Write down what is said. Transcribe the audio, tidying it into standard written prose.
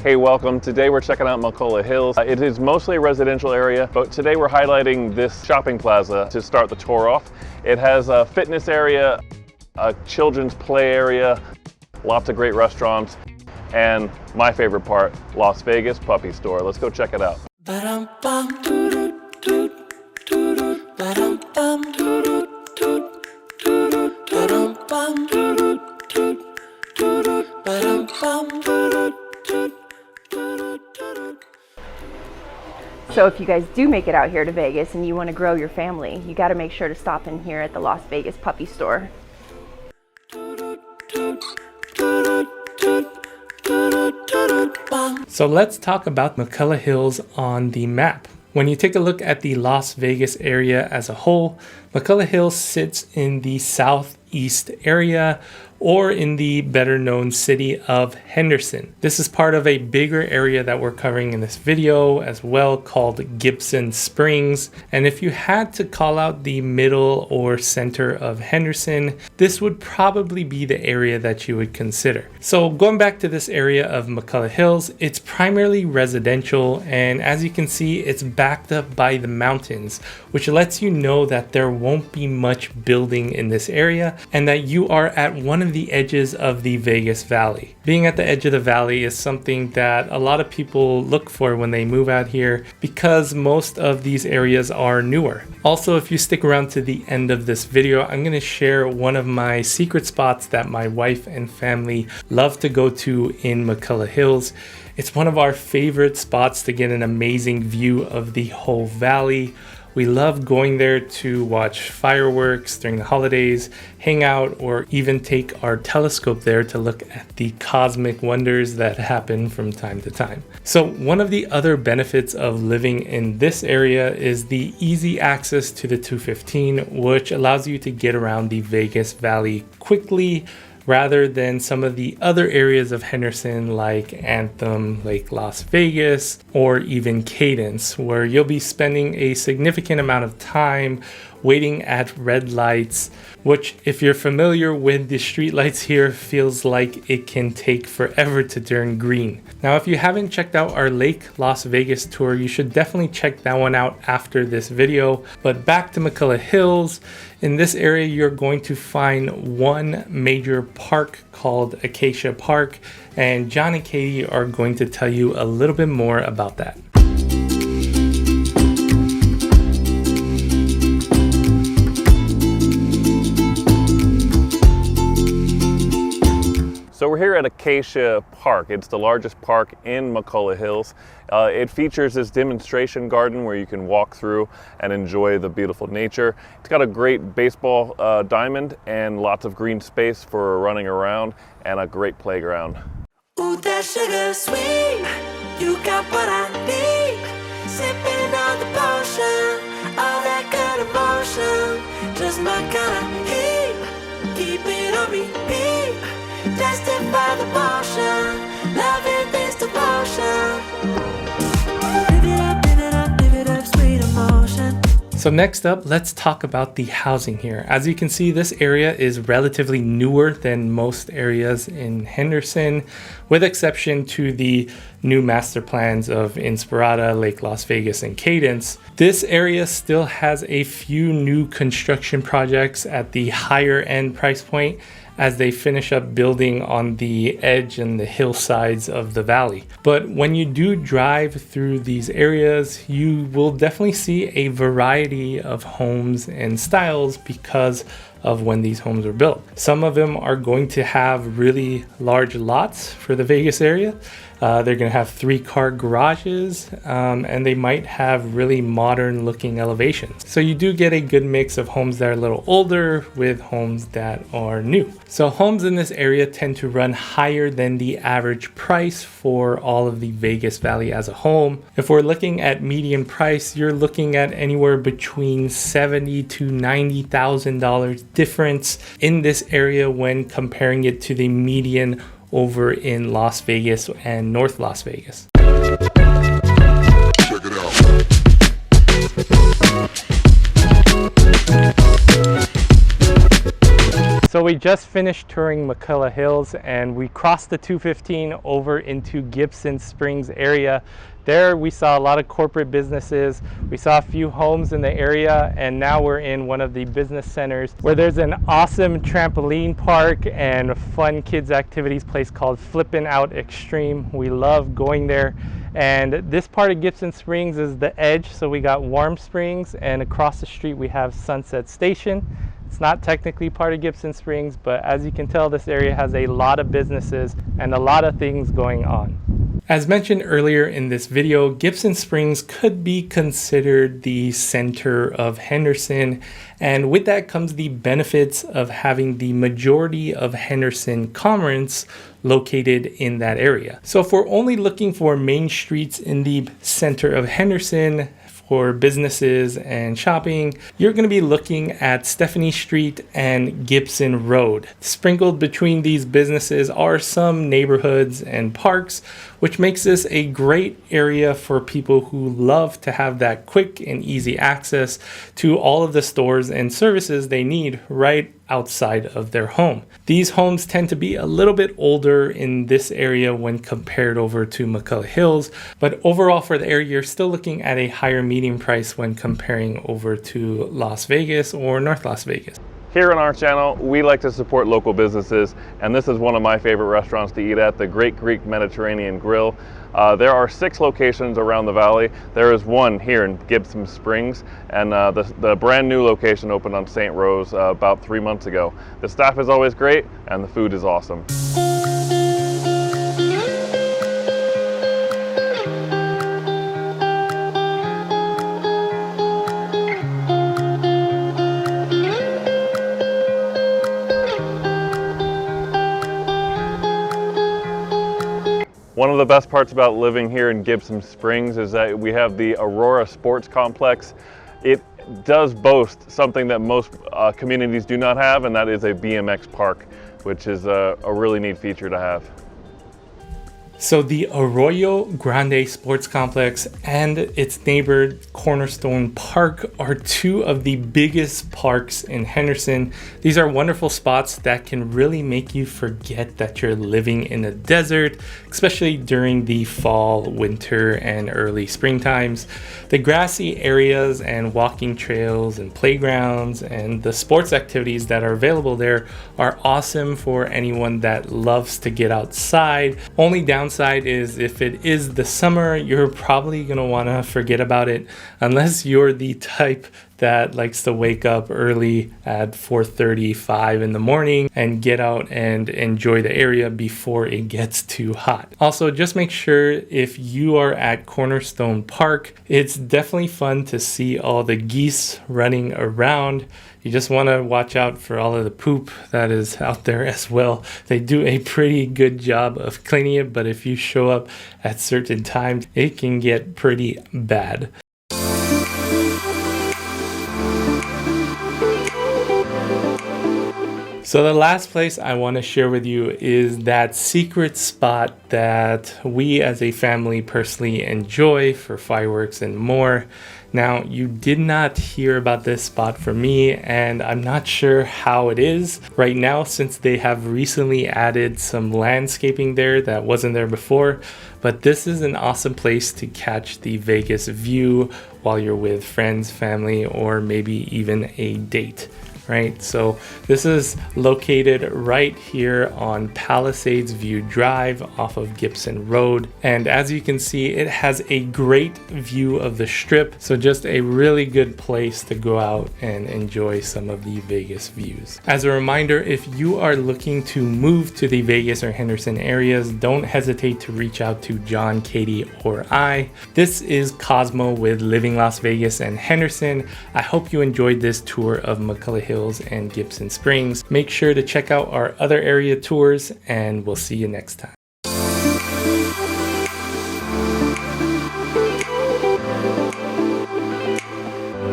Hey, welcome. Today we're checking out McCullough Hills. It is mostly a residential area, but today we're highlighting this shopping plaza to start the tour off. It has a fitness area, a children's play area, lots of great restaurants, and my favorite part, Las Vegas puppy store. Let's go check it out. So if you guys do make it out here to Vegas and you want to grow your family, you got to make sure to stop in here at the Las Vegas puppy store. So let's talk about McCullough Hills on the map. When you take a look at the Las Vegas area as a whole, McCullough Hills sits in the southeast area, or in the better known city of Henderson. This is part of a bigger area that we're covering in this video as well, called Gibson Springs. And if you had to call out the middle or center of Henderson, this would probably be the area that you would consider. So going back to this area of McCullough Hills, it's primarily residential, and as you can see, it's backed up by the mountains, which lets you know that there won't be much building in this area and that you are at one of the edges of the Vegas Valley. Being at the edge of the valley is something that a lot of people look for when they move out here, because most of these areas are newer. Also, if you stick around to the end of this video, I'm going to share one of my secret spots that my wife and family love to go to in McCullough Hills. It's one of our favorite spots to get an amazing view of the whole valley. We love going there to watch fireworks during the holidays, hang out, or even take our telescope there to look at the cosmic wonders that happen from time to time. So one of the other benefits of living in this area is the easy access to the 215, which allows you to get around the Vegas Valley quickly, rather than some of the other areas of Henderson like Anthem, Lake Las Vegas, or even Cadence, where you'll be spending a significant amount of time waiting at red lights, which, if you're familiar with the street lights here, feels like it can take forever to turn green. Now, if you haven't checked out our Lake Las Vegas tour, you should definitely check that one out after this video. But back to McCullough Hills. In this area, you're going to find one major park called Acacia Park, and John and Katy are going to tell you a little bit more about that. So we're here at Acacia Park. It's the largest park in McCullough Hills. It features this demonstration garden where you can walk through and enjoy the beautiful nature. It's got a great baseball diamond and lots of green space for running around, and a great playground. Ooh, that sugar sweet, you got what I need. Sipping on the potion, all that good emotion, just my kind of heat. Keep it on repeat. Testify the motion, loving this devotion. Live it up, sweet emotion. So next up, let's talk about the housing here. As you can see, this area is relatively newer than most areas in Henderson, with exception to the new master plans of Inspirada, Lake Las Vegas, and Cadence. This area still has a few new construction projects at the higher end price point, as they finish up building on the edge and the hillsides of the valley. But when you do drive through these areas, you will definitely see a variety of homes and styles because of when these homes were built. Some of them are going to have really large lots for the Vegas area. They're going to have 3-car garages, and they might have really modern looking elevations. So you do get a good mix of homes that are a little older with homes that are new. So homes in this area tend to run higher than the average price for all of the Vegas Valley as a whole. If we're looking at median price, you're looking at anywhere between $70,000 to $90,000 difference in this area when comparing it to the median over in Las Vegas and North Las Vegas. Check it out. So So we just finished touring McCullough Hills and we crossed the 215 over into Gibson Springs area. There we saw a lot of corporate businesses. We saw a few homes in the area, and now we're in one of the business centers where there's an awesome trampoline park and fun kids activities place called Flippin' Out Extreme. We love going there. And this part of Gibson Springs is the edge. So we got Warm Springs, and across the street we have Sunset Station. It's not technically part of Gibson Springs, but as you can tell, this area has a lot of businesses and a lot of things going on. As mentioned earlier in this video, Gibson Springs could be considered the center of Henderson, and with that comes the benefits of having the majority of Henderson commerce located in that area. So if we're only looking for main streets in the center of Henderson for businesses and shopping, you're going to be looking at Stephanie Street and Gibson Road. Sprinkled between these businesses are some neighborhoods and parks, which makes this a great area for people who love to have that quick and easy access to all of the stores and services they need right outside of their home. These homes tend to be a little bit older in this area when compared over to McCullough Hills, but overall for the area, you're still looking at a higher median price when comparing over to Las Vegas or North Las Vegas. Here on our channel, we like to support local businesses, and this is one of my favorite restaurants to eat at, the Great Greek Mediterranean Grill. There are 6 locations around the valley. There is one here in Gibson Springs, and the brand new location opened on St. Rose about 3 months ago. The staff is always great, and the food is awesome. One of the best parts about living here in Gibson Springs is that we have the Aurora Sports Complex. It does boast something that most communities do not have, and that is a BMX park, which is a really neat feature to have. So the Arroyo Grande Sports Complex and its neighbor Cornerstone Park are 2 of the biggest parks in Henderson. These are wonderful spots that can really make you forget that you're living in a desert, especially during the fall, winter, and early spring times. The grassy areas and walking trails and playgrounds and the sports activities that are available there are awesome for anyone that loves to get outside. Only downside is if it is the summer, you're probably going to want to forget about it unless you're the type that likes to wake up early at 4:35 in the morning and get out and enjoy the area before it gets too hot. Also, just make sure if you are at Cornerstone Park, it's definitely fun to see all the geese running around. You just want to watch out for all of the poop that is out there as well. They do a pretty good job of cleaning it, but if you show up at certain times, it can get pretty bad. So the last place I want to share with you is that secret spot that we as a family personally enjoy for fireworks and more. Now, you did not hear about this spot from me, and I'm not sure how it is right now since they have recently added some landscaping there that wasn't there before. But this is an awesome place to catch the Vegas view while you're with friends, family, or maybe even a date. Right, so this is located right here on Palisades View Drive off of Gibson Road, and as you can see, it has a great view of the strip, so just a really good place to go out and enjoy some of the Vegas views. As a reminder, if you are looking to move to the Vegas or Henderson areas, don't hesitate to reach out to John, Katy, or I. This is Cosmo with Living Las Vegas and Henderson. I hope you enjoyed this tour of McCullough Hills and Gibson Springs. Make sure to check out our other area tours, and we'll see you next time.